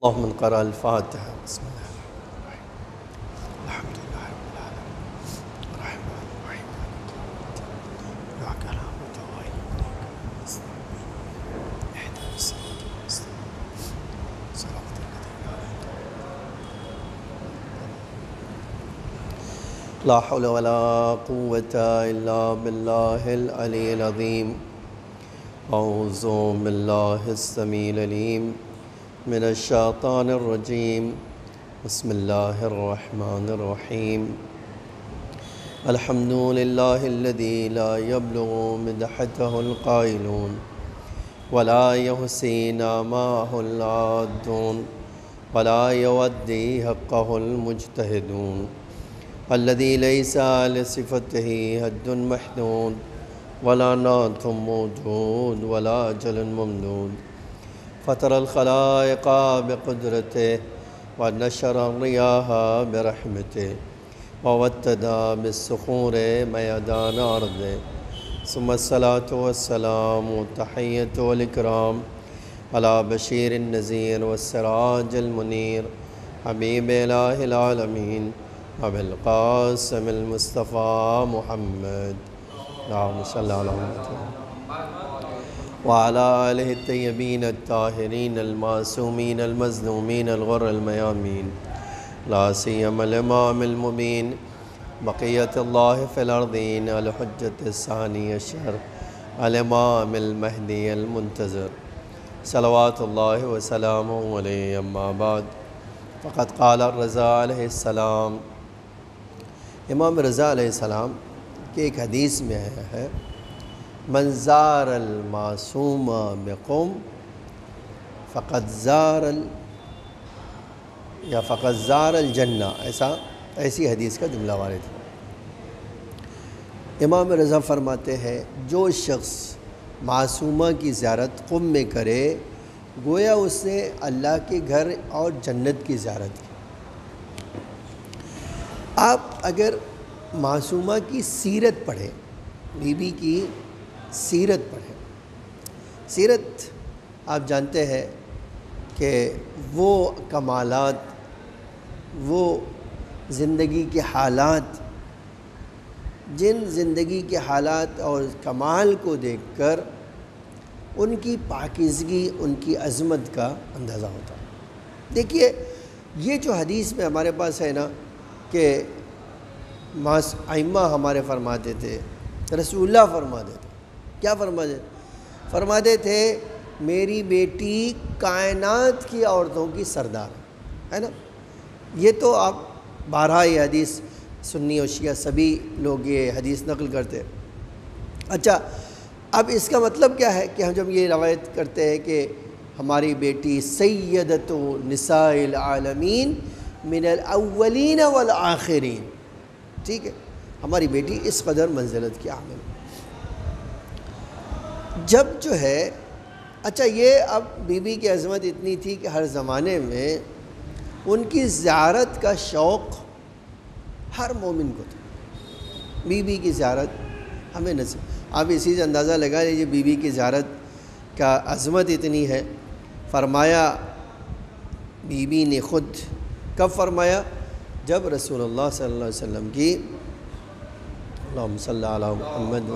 اللهم قرأ الفاتحة. بسم الله الحمد لله رب العالمين الرحمن الرحيم إياك نعبد وإياك نستعين اهدنا الصراط المستقيم صراط الذين أنعمت عليهم لا حول ولا قوة إلا بالله العلي العظيم. أعوذ بالله السميع العليم من الشيطان الرجيم. بسم الله الرحمن الرحيم. الحمد لله الذي لا يبلغ مدحته القائلون ولا يحصي نعماه العادون ولا يودي حقه المجتهدون الذي ليس لصفته حد محدود ولا نعت موجود ولا أجل ممدود. فطر الخلائق بقدرته ونشر الرياح برحمته ووتدى بالصخور ميدان أرضه. ثم الصلاة والسلام والتحية والإكرام على بشير النذير والسراج المنير حبيب إله العالمين أبي القاسم المصطفى محمد اللهم صل على محمد وعلى آله الطيبين الطاهرين المعصومين المظلومين الغر الميامين لا سيما الإمام المبين بقية الله في الأرضين الحجة الثاني عشر الإمام المهدي المنتظر صلوات الله وسلامه عليه. أما بعد فقد قال الرضا علیہ السلام. امام رضا علیہ السلام کی ایک حدیث میں ہے من زار المعصوم بقوم فقد زار الجنہ، ایسی حدیث کا جملہ وارد ہے. امام رضا فرماتے ہیں جو شخص معصومہ کی زیارت قم میں کرے گویا اس نے اللہ کے گھر اور جنت کی زیارت کی. آپ اگر معصومہ کی سیرت پڑھیں، بی بی کی سیرت پڑھیں. سیرت آپ جانتے ہیں کہ وہ کمالات، وہ زندگی کے حالات، جن زندگی کے حالات اور کمال کو دیکھ کر ان کی پاکیزگی، ان کی عظمت کا اندازہ ہوتا ہے. دیکھیے یہ جو حدیث میں ہمارے پاس ہے نا کہ ائمہ ہمارے فرماتے تھے، رسول اللہ فرماتے تھے، کیا فرماتے تھے میری بیٹی کائنات کی عورتوں کی سردار ہے نا. یہ تو آپ بارہا یہ حدیث سنی و شیعہ سبھی لوگ یہ حدیث نقل کرتے ہیں. اچھا اب اس کا مطلب کیا ہے کہ ہم جب یہ روایت کرتے ہیں کہ ہماری بیٹی سیدۃ نساء العالمین من الاولین والآخرین، ٹھیک ہے، ہماری بیٹی اس قدر منزلت کی حامل جب جو ہے. اچھا یہ اب بی بی کی عظمت اتنی تھی کہ ہر زمانے میں ان کی زیارت کا شوق ہر مومن کو تھا. بی بی کی زیارت ہمیں نصیب. آپ اسی سے اندازہ لگا لیجیے بی بی کی زیارت کا عظمت اتنی ہے. فرمایا بی بی نے خود کب فرمایا؟ جب رسول اللہ صلی اللہ علیہ وسلم کی اللہم صلی علی محمد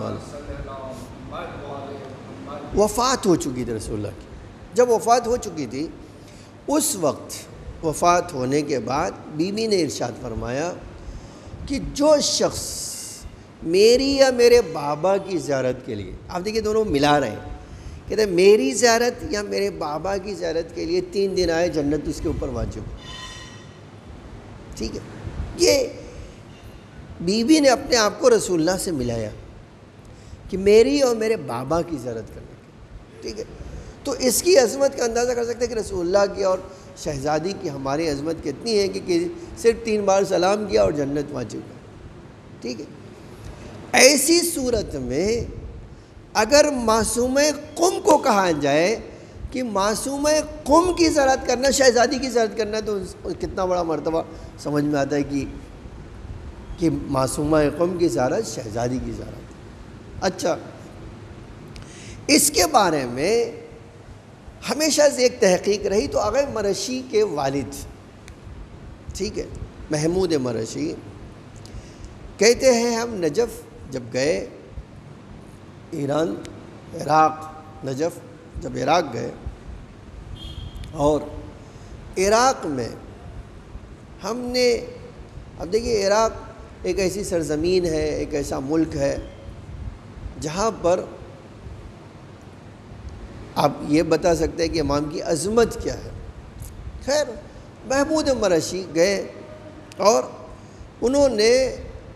وفات ہو چکی تھی. رسول اللہ کی جب وفات ہو چکی تھی اس وقت وفات ہونے کے بعد بی بی نے ارشاد فرمایا کہ جو شخص میری یا میرے بابا کی زیارت کے لیے، آپ دیکھیں دونوں ملا رہے ہیں، کہتے ہیں میری زیارت یا میرے بابا کی زیارت کے لیے 3 دن آئے جنت اس کے اوپر واجب. ٹھیک ہے، یہ بی بی نے اپنے آپ کو رسول اللہ سے ملایا کہ میری اور میرے بابا کی زیارت کرنے کی. ٹھیک ہے، تو اس کی عظمت کا اندازہ کر سکتے ہیں کہ رسول اللہ کی اور شہزادی کی ہماری عظمت کتنی ہے کہ صرف 3 بار سلام کیا اور جنت واجب ہے. ٹھیک ہے، ایسی صورت میں اگر معصوم قم کو کہا جائے کہ معصوم قم کی زیارت کرنا، شہزادی کی زیارت کرنا، تو کتنا بڑا مرتبہ سمجھ میں آتا ہے کہ معصومہ قم کی زیارت شہزادی کی زیارت. اچھا اس کے بارے میں ہمیشہ سے ایک تحقیق رہی. تو آغا مرشی کے والد، ٹھیک ہے، محمود مرشی کہتے ہیں ہم نجف جب گئے، ایران، عراق، نجف جب عراق گئے، اور عراق میں ہم نے، اب دیکھیے عراق ایک ایسی سرزمین ہے، ایک ایسا ملک ہے جہاں پر آپ یہ بتا سکتے ہیں کہ امام کی عظمت کیا ہے. خیر، محمود مرشی گئے اور انہوں نے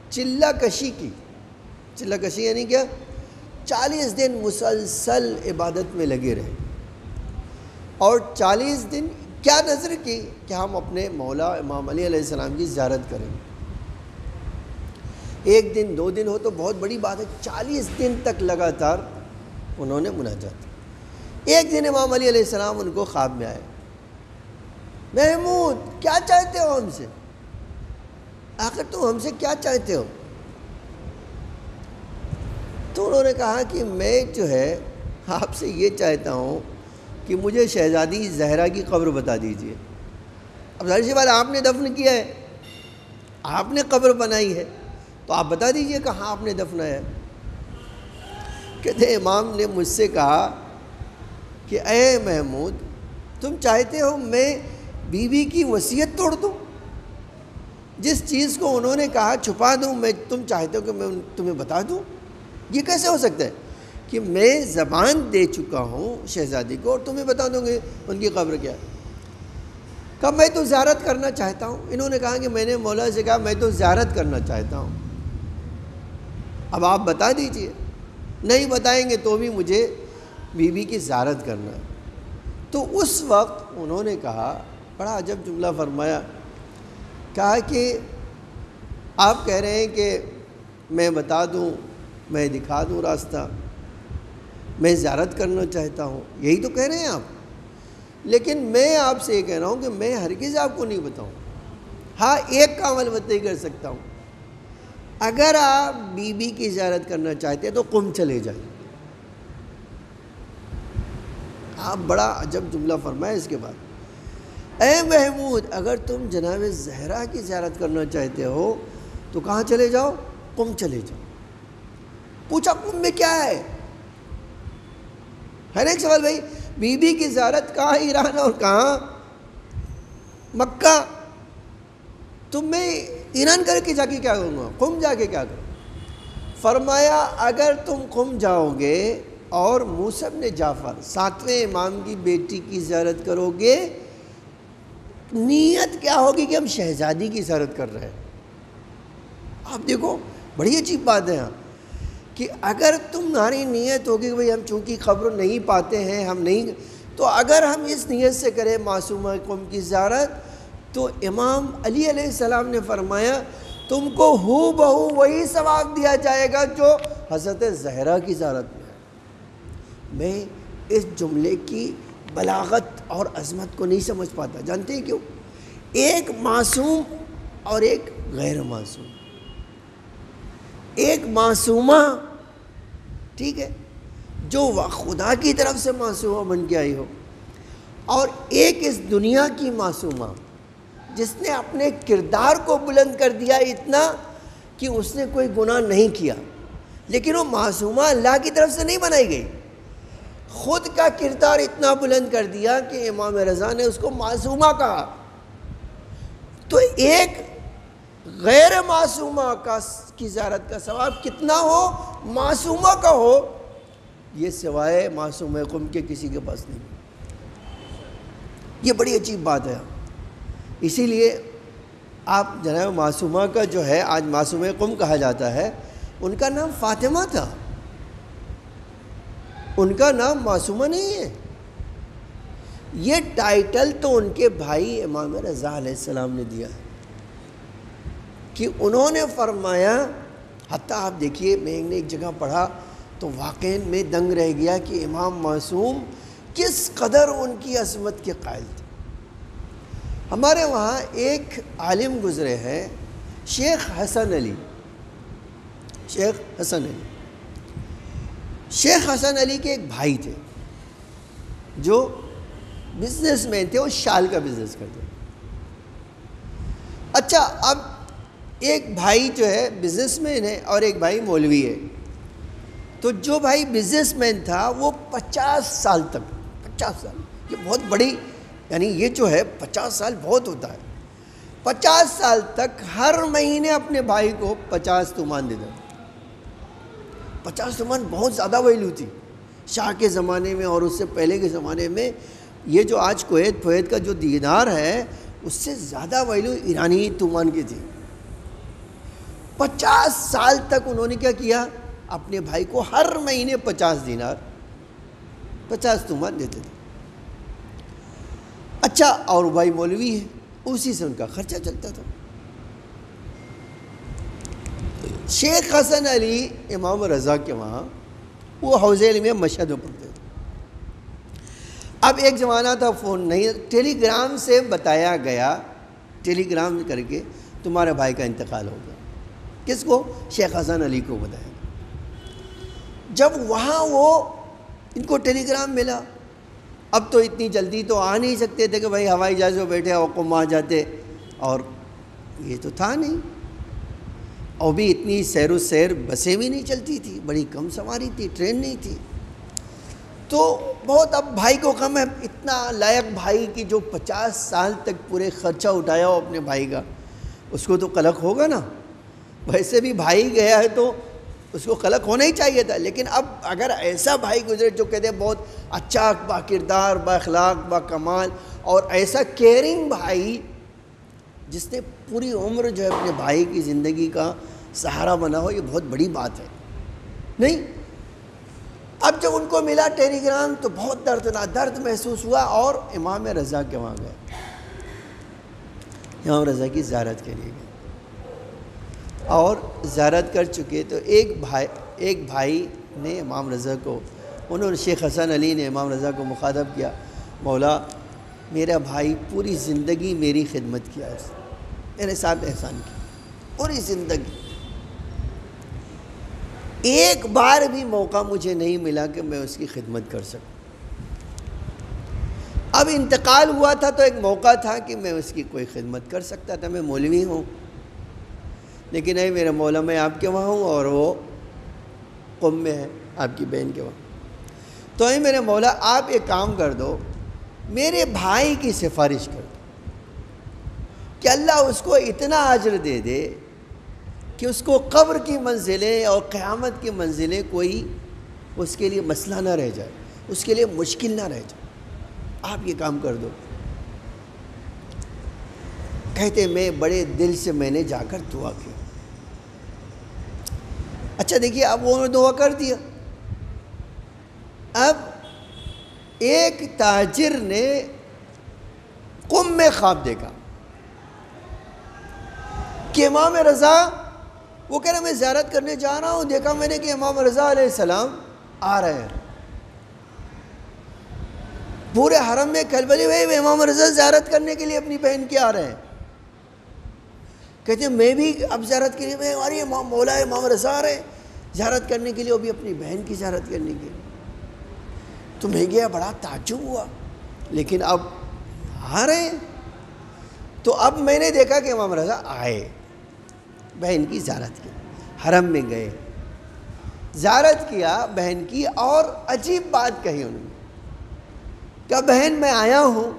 چلہ کشی کی. چلہ کشی یعنی کیا؟ 40 دن مسلسل عبادت میں لگے رہے، اور 40 دن کیا نظر کی کہ ہم اپنے مولا امام علی علیہ السلام کی زیارت کریں. ایک دن 2 دن ہو تو بہت بڑی بات ہے، 40 دن تک لگاتار انہوں نے مناجات. ایک دن امام علی علیہ السلام ان کو خواب میں آئے، محمود کیا چاہتے ہو ہم سے؟ آخر تم ہم سے کیا چاہتے ہو؟ تو انہوں نے کہا کہ میں جو ہے آپ سے یہ چاہتا ہوں کہ مجھے شہزادی زہرا کی قبر بتا دیجئے. اب ظاہر سی بات، آپ نے دفن کیا ہے، آپ نے قبر بنائی ہے، تو آپ بتا دیجئے کہاں آپ نے دفنایا ہے. کہتے ہیں امام نے مجھ سے کہا کہ اے محمود، تم چاہتے ہو میں بیوی کی وصیت توڑ دوں؟ جس چیز کو انہوں نے کہا چھپا دوں، میں تم چاہتے ہو کہ میں تمہیں بتا دوں؟ یہ کیسے ہو سکتا ہے کہ میں زبان دے چکا ہوں شہزادی کو اور تمہیں بتا دوں گے ان کی قبر کیا ہے؟ کہا میں تو زیارت کرنا چاہتا ہوں. انہوں نے کہا کہ میں نے مولا سے کہا میں تو زیارت کرنا چاہتا ہوں، اب آپ بتا دیجئے. نہیں بتائیں گے تو بھی مجھے بیوی کی زیارت کرنا ہے. تو اس وقت انہوں نے کہا، بڑا عجب جملہ فرمایا، کہا کہ آپ کہہ رہے ہیں کہ میں بتا دوں، میں دکھا دوں راستہ، میں زیارت کرنا چاہتا ہوں، یہی تو کہہ رہے ہیں آپ. لیکن میں آپ سے یہ کہہ رہا ہوں کہ میں ہرگز آپ کو نہیں بتاؤں. ہاں ایک کام البتہ ہی کر سکتا ہوں، اگر آپ بیوی کی زیارت کرنا چاہتے ہیں تو قم چلے جائیں. آپ بڑا عجب جملہ فرمائے اس کے بعد، اے محمود اگر تم جناب زہرا کی زیارت کرنا چاہتے ہو تو کہاں چلے جاؤ؟ قم چلے جاؤ. پوچھا قم میں کیا ہے؟ ایک سوال بھائی، بی بی کی زیارت کہاں ایران اور کہاں مکہ، تم میں ایران کر کے جا کے کیا کروں گا، قم جا کے کیا کروں؟ فرمایا اگر تم قم جاؤ گے اور موسیٰ ابن جعفر 7ویں امام کی بیٹی کی زیارت کرو گے، نیت کیا ہوگی کہ ہم شہزادی کی زیارت کر رہے ہیں. آپ دیکھو بڑی عجیب بات ہے یہاں کہ اگر تمہاری نیت ہوگی کہ بھئی ہم چونکہ خبر نہیں پاتے ہیں، ہم نہیں، تو اگر ہم اس نیت سے کریں معصومہ قم کی زیارت، تو امام علی علیہ السلام نے فرمایا تم کو ہو بہو وہی ثواب دیا جائے گا جو حضرت زہرا کی زیارت میں ہے. میں اس جملے کی بلاغت اور عظمت کو نہیں سمجھ پاتا. جانتے ہیں کیوں؟ ایک معصوم اور ایک غیر معصوم، ایک معصومہ، ٹھیک ہے، جو خدا کی طرف سے معصومہ بن کے آئی ہو، اور ایک اس دنیا کی معصومہ جس نے اپنے کردار کو بلند کر دیا اتنا کہ اس نے کوئی گناہ نہیں کیا، لیکن وہ معصومہ اللہ کی طرف سے نہیں بنائی گئی، خود کا کردار اتنا بلند کر دیا کہ امام رضا نے اس کو معصومہ کہا. تو ایک غیر معصومہ کی زیارت کا ثواب کتنا ہو، معصومہ کا ہو، یہ سوائے معصومہ قم کے کسی کے پاس نہیں. یہ بڑی عجیب بات ہے. اسی لیے آپ جناب معصومہ کا جو ہے آج معصومہ قم کہا جاتا ہے، ان کا نام فاطمہ تھا، ان کا نام معصومہ نہیں ہے. یہ ٹائٹل تو ان کے بھائی امام رضا علیہ السلام نے دیا ہے کہ انہوں نے فرمایا، حتیٰ آپ دیکھیے میں نے ایک جگہ پڑھا تو واقعی میں دنگ رہ گیا کہ امام معصوم کس قدر ان کی عظمت کے قائل تھے. ہمارے وہاں ایک عالم گزرے ہیں شیخ حسن علی. شیخ حسن علی، شیخ حسن علی کے ایک بھائی تھے جو بزنس مین تھے، وہ شال کا بزنس کرتے تھے۔ اچھا، اب ایک بھائی جو ہے بزنس مین ہے اور ایک بھائی مولوی ہے۔ تو جو بھائی بزنس مین تھا وہ 50 سال تک، 50 سال یہ بہت بڑی، یعنی یہ جو ہے 50 سال بہت ہوتا ہے، 50 سال تک ہر مہینے اپنے بھائی کو 50 تومان دیتا تھا۔ 50 تومان بہت زیادہ ویلیو تھی شاہ کے زمانے میں، اور اس سے پہلے کے زمانے میں یہ جو آج کویت کا جو دینار ہے اس سے زیادہ ویلیو ایرانی تومان کی تھی۔ 50 سال تک انہوں نے کیا کیا، اپنے بھائی کو ہر مہینے 50 دینار، 50 تومان دیتے تھے۔ اچھا، اور بھائی مولوی ہے، اسی سے ان کا خرچہ چلتا تھا۔ شیخ حسن علی امام رضا کے وہاں وہ حوض علم میں مشہد میں پڑھتے تھے۔ اب ایک زمانہ تھا فون نہیں، ٹیلی گرام سے بتایا گیا، ٹیلی گرام کر کے تمہارے بھائی کا انتقال ہو گیا۔ کس کو؟ شیخ حسن علی کو بتایا۔ جب وہاں وہ ان کو ٹیلی گرام ملا، اب تو اتنی جلدی تو آ نہیں سکتے تھے کہ بھائی ہوائی جہاز میں بیٹھے اور قم آ جاتے، اور یہ تو تھا نہیں، اور بھی اتنی سیر و سیر بسیں بھی نہیں چلتی تھی، بڑی کم سواری تھی، ٹرین نہیں تھی۔ تو بہت اب بھائی کو غم ہے، اتنا لائق بھائی کی جو 50 سال تک پورے خرچہ اٹھایا ہو اپنے بھائی کا، اس کو تو قلق ہوگا نا۔ ویسے بھی بھائی گیا ہے تو اس کو قلق ہونا ہی چاہیے تھا، لیکن اب اگر ایسا بھائی گزرے جو کہتے ہیں بہت اچھا، با کردار، با اخلاق، با کمال، اور ایسا کیئرنگ بھائی جس نے پوری عمر جو ہے اپنے بھائی کی زندگی کا سہارا بنا ہو، یہ بہت بڑی بات ہے نہیں؟ اب جب ان کو ملا ٹیلی گرام تو بہت درد محسوس ہوا، اور امام رضا کے وہاں گئے، امام رضا کی زیارت کے لیے گئے، اور زیارت کر چکے تو ایک بھائی نے امام رضا کو، انہوں نے شیخ حسن علی نے امام رضا کو مخاطب کیا، مولا میرا بھائی پوری زندگی میری خدمت کیا ہے، میرے ساتھ احسان کیا پوری زندگی، ایک بار بھی موقع مجھے نہیں ملا کہ میں اس کی خدمت کر سکوں۔ اب انتقال ہوا تھا تو ایک موقع تھا کہ میں اس کی کوئی خدمت کر سکتا تھا، میں مولوی ہوں، لیکن اے میرے مولا میں آپ کے وہاں ہوں اور وہ قم میں ہے آپ کی بہن کے وہاں، تو اے میرے مولا آپ ایک کام کر دو، میرے بھائی کی سفارش کر دو کہ اللہ اس کو اتنا اجر دے دے کہ اس کو قبر کی منزلیں اور قیامت کی منزلیں کوئی اس کے لیے مسئلہ نہ رہ جائے، اس کے لیے مشکل نہ رہ جائے، آپ یہ کام کر دو۔ کہتے میں بڑے دل سے میں نے جا کر دعا کی۔ اچھا دیکھیے، اب وہ دعا کر دیا، اب ایک تاجر نے قم میں خواب دیکھا کہ امام رضا، وہ کہہ رہے میں زیارت کرنے جا رہا ہوں، دیکھا میں نے کہ امام رضا علیہ السلام آ رہے ہیں، پورے حرم میں کھلبلی ہوئی، امام رضا زیارت کرنے کے لیے اپنی بہن کے آ رہے ہیں۔ کہتے ہیں میں بھی اب زیارت کے لیے، میں ہماری مولا امام رضا آ رہے ہیں زیارت کرنے کے لیے، وہ بھی اپنی بہن کی زیارت کرنے کے لیے۔ تو میں گیا، بڑا تعجب ہوا، لیکن اب آ رہے ہیں۔ تو اب میں نے دیکھا کہ امام رضا آئے، بہن کی زیارت کی، حرم میں گئے، زیارت کیا بہن کی، اور عجیب بات کہی انہوں نے کہ بہن میں آیا ہوں،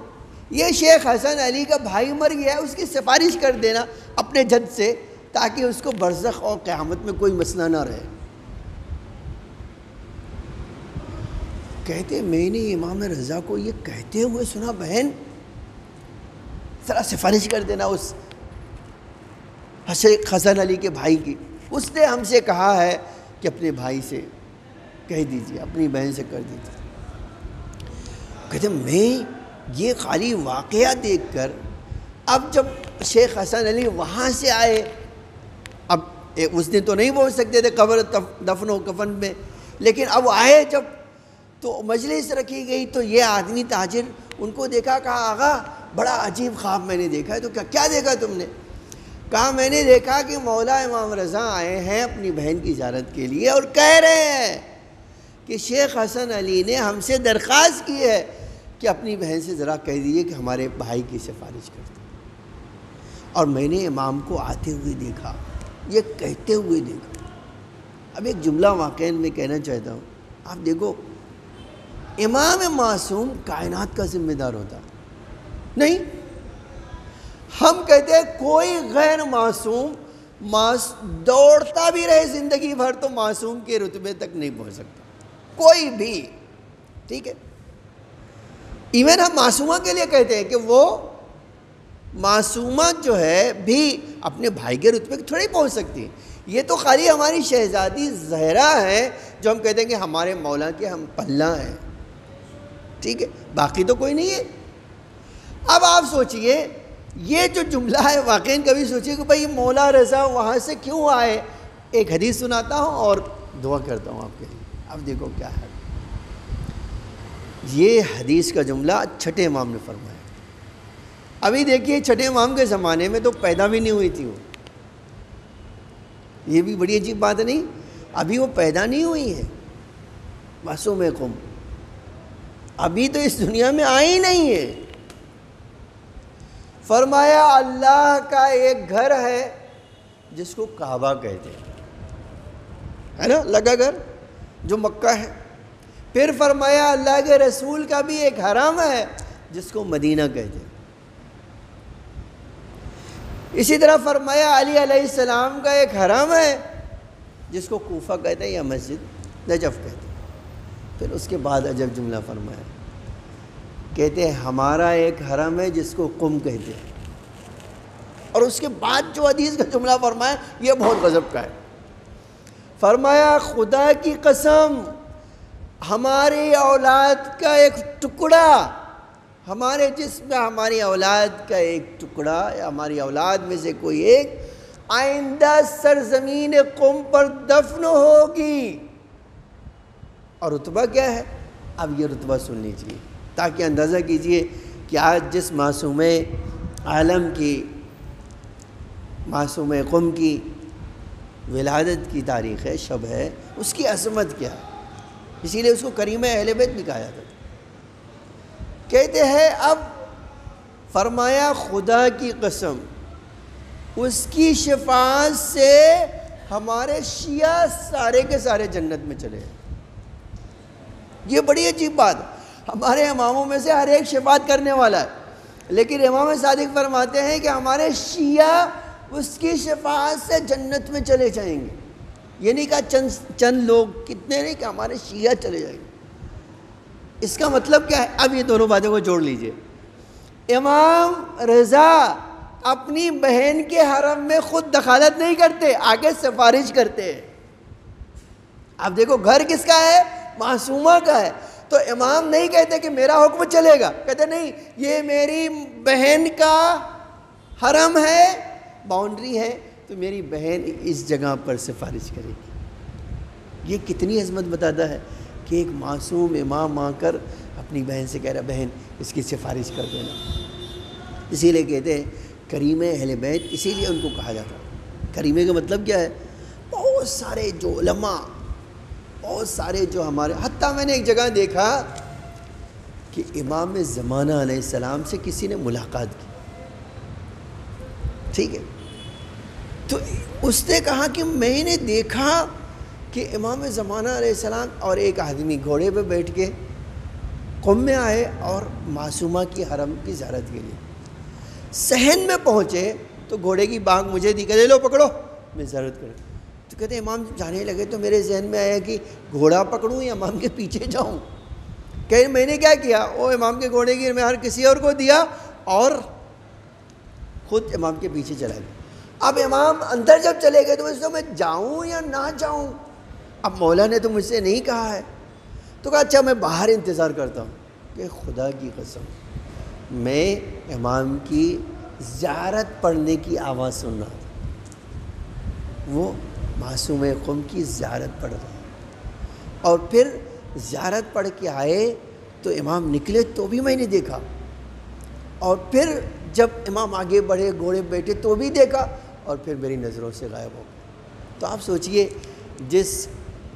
یہ شیخ حسن علی کا بھائی مر گیا ہے، اس کی سفارش کر دینا اپنے جد سے، تاکہ اس کو برزخ اور قیامت میں کوئی مسئلہ نہ رہے۔ کہتے میں نے امام رضا کو یہ کہتے ہوئے سنا، بہن ذرا سفارش کر دینا اس شیخ حسن علی کے بھائی کی، اس نے ہم سے کہا ہے کہ اپنے بھائی سے کہہ دیجیے، اپنی بہن سے کر دیجیے۔ کہتے میں یہ خالی واقعہ دیکھ کر، اب جب شیخ حسن علی وہاں سے آئے، اب اس دن تو نہیں پہنچ سکتے تھے قبر دفن و کفن میں، لیکن اب آئے جب تو مجلس رکھی گئی، تو یہ آدمی تاجر ان کو دیکھا، کہا آغا بڑا عجیب خواب میں نے دیکھا ہے۔ تو کیا دیکھا تم نے؟ کہا میں نے دیکھا کہ مولا امام رضا آئے ہیں اپنی بہن کی زیارت کے لیے، اور کہہ رہے ہیں کہ شیخ حسن علی نے ہم سے درخواست کی ہے کہ اپنی بہن سے ذرا کہہ دیجیے کہ ہمارے بھائی کی سفارش کرتے. اور میں نے امام کو آتے ہوئے دیکھا، یہ کہتے ہوئے دیکھا. اب ایک جملہ واقعی میں کہنا چاہتا ہوں. آپ دیکھو، امام معصوم کائنات کا ذمہ دار ہوتا نہیں. ہم کہتے ہیں کوئی غیر معصوم دوڑتا بھی رہے زندگی بھر تو معصوم کے رتبے تک نہیں پہنچ سکتا کوئی بھی. ٹھیک ہے، ایون ہم معصومہ کے لیے کہتے ہیں کہ وہ معصومہ جو ہے بھی اپنے بھائی کے رتبے تھوڑی پہنچ سکتی. یہ تو خالی ہماری شہزادی زہرا ہے جو ہم کہتے ہیں کہ ہمارے مولا کے ہم پلہ ہیں. ٹھیک ہے، باقی تو کوئی نہیں ہے. اب آپ سوچئے یہ جو جملہ ہے واقعی کبھی سوچئے کہ بھئی مولا رضا وہاں سے کیوں آئے. ایک حدیث سناتا ہوں اور دعا کرتا ہوں آپ کے لیے. اب دیکھو کیا ہے. یہ حدیث کا جملہ چھٹے امام نے فرمایا. ابھی دیکھیے چھٹے امام کے زمانے میں تو پیدا بھی نہیں ہوئی تھی وہ. یہ بھی بڑی عجیب بات نہیں، ابھی وہ پیدا نہیں ہوئی ہے. معصوم قم ابھی تو اس دنیا میں آئی نہیں ہے. فرمایا اللہ کا ایک گھر ہے جس کو کعبہ کہتے ہیں، ہے نا، لگا گھر جو مکہ ہے. پھر فرمایا اللہ کے رسول کا بھی ایک حرم ہے جس کو مدینہ کہتے ہیں. اسی طرح فرمایا علی علیہ السلام کا ایک حرم ہے جس کو کوفہ کہتے ہیں یا مسجد نجف کہتے ہیں. پھر اس کے بعد عجب جملہ فرمایا، کہتے ہیں ہمارا ایک حرم ہے جس کو قم کہتے ہیں. اور اس کے بعد جو حدیث کا جملہ فرمایا یہ بہت غضب کا ہے. فرمایا خدا کی قسم ہماری اولاد کا ایک ٹکڑا، ہمارے جسم میں ہماری اولاد کا ایک ٹکڑا یا ہماری اولاد میں سے کوئی ایک آئندہ سرزمین قم پر دفن ہوگی. اور رتبہ کیا ہے؟ اب یہ رتبہ سن لیجیے تاکہ اندازہ کیجئے کہ آج جس معصوم عالم کی، معصوم قم کی ولادت کی تاریخ ہے، شب ہے، اس کی عظمت کیا ہے. اسی لیے اس کو کریم اہل بیت بھی کہا جاتا ہے. کہتے ہیں اب فرمایا خدا کی قسم اس کی شفاعت سے ہمارے شیعہ سارے کے سارے جنت میں چلے ہیں. یہ بڑی عجیب بات ہے. ہمارے اماموں میں سے ہر ایک شفاعت کرنے والا ہے، لیکن امام صادق فرماتے ہیں کہ ہمارے شیعہ اس کی شفاعت سے جنت میں چلے جائیں گے. یہ نہیں کہا چند لوگ، کتنے نہیں، کہ ہمارے شیعہ چلے جائیں گے. اس کا مطلب کیا ہے؟ اب یہ دونوں باتوں کو جوڑ لیجئے. امام رضا اپنی بہن کے حرم میں خود دخالت نہیں کرتے، آگے سفارش کرتے ہیں. اب دیکھو گھر کس کا ہے؟ معصومہ کا ہے. تو امام نہیں کہتے کہ میرا حکم چلے گا، کہتے نہیں یہ میری بہن کا حرم ہے، باؤنڈری ہے، تو میری بہن اس جگہ پر سفارش کرے گی. یہ کتنی عظمت بتاتا ہے کہ ایک معصوم امام آ کر اپنی بہن سے کہہ رہا بہن اس کی سفارش کر دینا. اسی لیے کہتے ہیں کریم اہل بیت، اسی لیے ان کو کہا جاتا ہے. کریمے کا مطلب کیا ہے؟ بہت سارے جو علماء، بہت سارے جو ہمارے، حتیٰ میں نے ایک جگہ دیکھا کہ امام زمانہ علیہ السلام سے کسی نے ملاقات کی. ٹھیک ہے، تو اس نے کہا کہ میں نے دیکھا کہ امام زمانہ علیہ السلام اور ایک آدمی گھوڑے پہ بیٹھ کے قم میں آئے اور معصومہ کی حرم کی زیارت کے لیے. صحن میں پہنچے تو گھوڑے کی بانگ مجھے دی، کہتے لو پکڑو میں زیارت کروں. تو کہتے امام جانے لگے تو میرے ذہن میں آیا کہ گھوڑا پکڑوں یا امام کے پیچھے جاؤں. کہ میں نے کیا کیا، وہ امام کے گھوڑے کی میں ہر کسی اور کو دیا اور خود امام کے پیچھے چلا گیا. اب امام اندر جب چلے گئے تو میں جاؤں یا نہ جاؤں. اب مولا نے تو مجھ سے نہیں کہا ہے، تو کہا اچھا میں باہر انتظار کرتا ہوں. کہ خدا کی قسم میں امام کی زیارت پڑھنے کی آواز سن رہا تھا. وہ معصوم قم کی زیارت پڑھ رہا ہے. اور پھر زیارت پڑھ کے آئے تو امام نکلے تو بھی میں نے دیکھا، اور پھر جب امام آگے بڑھے گھوڑے بیٹھے تو بھی دیکھا، اور پھر میری نظروں سے غائب ہو گئے. تو آپ سوچئے جس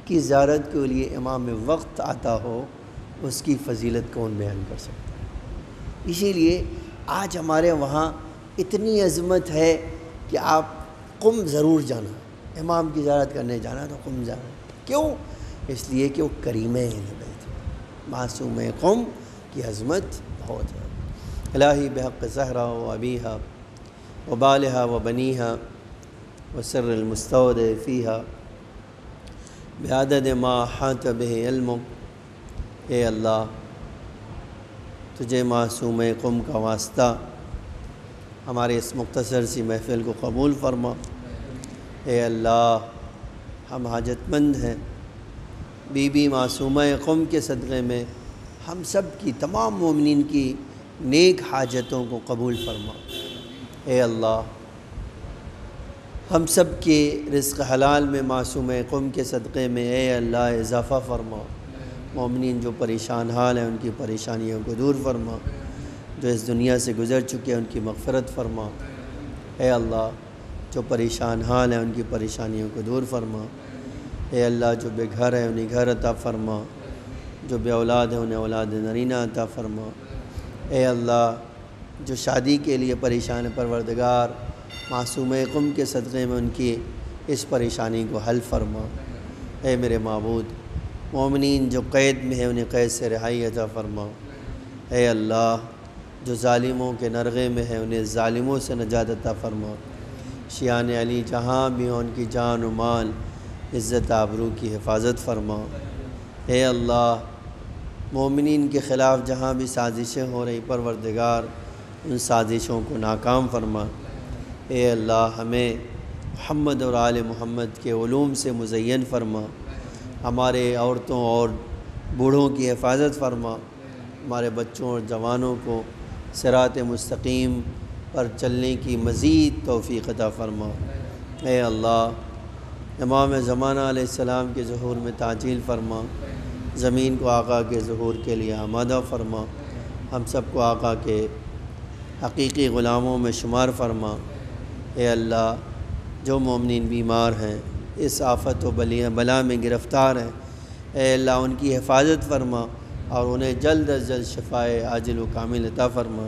کی زیارت کے لیے امام میں وقت آتا ہو اس کی فضیلت کون بیان کر سکتا ہے. اسی لیے آج ہمارے وہاں اتنی عظمت ہے کہ آپ قم ضرور جانا، امام کی زیارت کرنے جانا تو قم جانا۔ کیوں؟ اس لیے کہ وہ کریم اہل بیت، معصوم قم کی عظمت بہت ہے۔ الہی بحق زہرا و ابیہا و بالہا و بنیہا و سر المستودع فیہا بعدد ما احاط بہ علمک، اے اللہ تجھے معصوم قم کا واسطہ ہمارے اس مختصر سی محفل کو قبول فرما۔ اے اللہ ہم حاجت مند ہیں، بی بی معصومہ قم کے صدقے میں ہم سب کی، تمام مومنین کی نیک حاجتوں کو قبول فرما۔ اے اللہ ہم سب کے رزق حلال میں معصوم قم کے صدقے میں اے اللہ اضافہ فرما۔ مومنین جو پریشان حال ہیں ان کی پریشانیوں کو دور فرما، جو اس دنیا سے گزر چکے ہیں ان کی مغفرت فرما۔ اے اللہ جو پریشان حال ہیں ان کی پریشانیوں کو دور فرما۔ اے اللہ جو بے گھر ہیں انہیں گھر عطا فرما، جو بے اولاد ہیں انہیں اولاد نرینہ عطا فرما۔ اے اللہ جو شادی کے لیے پریشان پروردگار معصوم قم کے صدقے میں ان کی اس پریشانی کو حل فرما۔ اے میرے معبود مومنین جو قید میں ہیں انہیں قید سے رہائی عطا فرما۔ اے اللہ جو ظالموں کے نرغے میں ہیں انہیں ظالموں سے نجات عطا فرما۔ شیعان علی جہاں بھی ہوں ان کی جان و مال عزت آبرو کی حفاظت فرما۔ اے اللہ مومنین کے خلاف جہاں بھی سازشیں ہو رہی پروردگار ان سازشوں کو ناکام فرما۔ اے اللہ ہمیں محمد اور آل محمد کے علوم سے مزین فرما، ہمارے عورتوں اور بوڑھوں کی حفاظت فرما، ہمارے بچوں اور جوانوں کو صراط مستقیم پر چلنے کی مزید توفیق عطا فرما۔ اے اللہ امام زمانہ علیہ السلام کے ظہور میں تعجیل فرما، زمین کو آقا کے ظہور کے لیے آمادہ فرما، ہم سب کو آقا کے حقیقی غلاموں میں شمار فرما۔ اے اللہ جو مومنین بیمار ہیں، اس آفت و بلا میں گرفتار ہیں، اے اللہ ان کی حفاظت فرما اور انہیں جلد از جلد شفائے عاجل و کامل عطا فرما،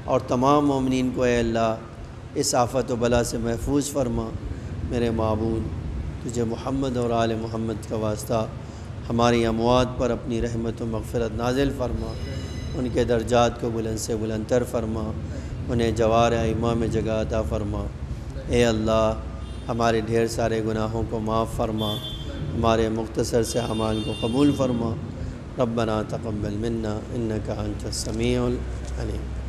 اور تمام مومنین کو اے اللہ اس آفت و بلا سے محفوظ فرما۔ میرے معبود تجھے محمد اور آل محمد کا واسطہ ہماری اموات پر اپنی رحمت و مغفرت نازل فرما، ان کے درجات کو بلند سے بلندتر فرما، انہیں جوار ائمہ میں جگہ عطا فرما۔ اے اللہ ہمارے ڈھیر سارے گناہوں کو معاف فرما، ہمارے مختصر سے اعمال کو قبول فرما۔ ربنا تقبل منا انک انت السمیع العلیم۔